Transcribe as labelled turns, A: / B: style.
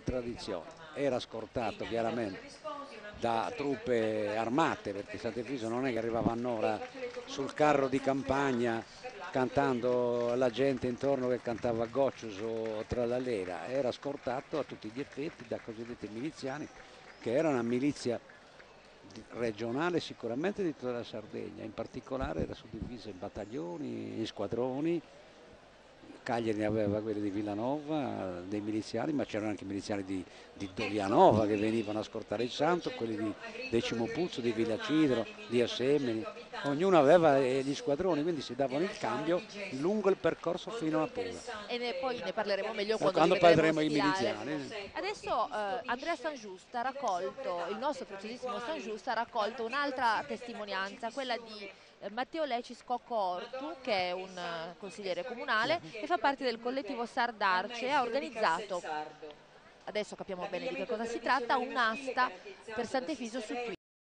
A: tradizione. Era scortato chiaramente da truppe armate, perché Sant'Efiso non è che arrivava a Nora sul carro di campagna cantando la gente intorno che cantava Goccius o Trallallera, era scortato a tutti gli effetti da cosiddetti miliziani, che era una milizia regionale sicuramente di tutta la Sardegna, in particolare era suddivisa in battaglioni, in squadroni. Cagliari ne aveva quelli di Villanova, dei miliziani, ma c'erano anche miliziani di Dolianova che venivano a scortare il santo, quelli di Decimo Puzzo, di Villacidro, di Assemini. Ognuno aveva gli squadroni, quindi si davano il cambio lungo il percorso fino a Pola.
B: E poi ne parleremo meglio
A: Quando
B: quando
A: parleremo
B: vedremo
A: ai
B: sfilare.
A: miliziani.
B: Adesso Andrea Sangiusta ha raccolto, il nostro preziosissimo Sangiusta ha raccolto un'altra testimonianza, quella di Matteo Lecis Cocco Ortu, che è un consigliere comunale e fa parte del collettivo Sardarce, e ha organizzato, adesso capiamo bene di che cosa si tratta, un'asta per Sant'Efiso su Twitter.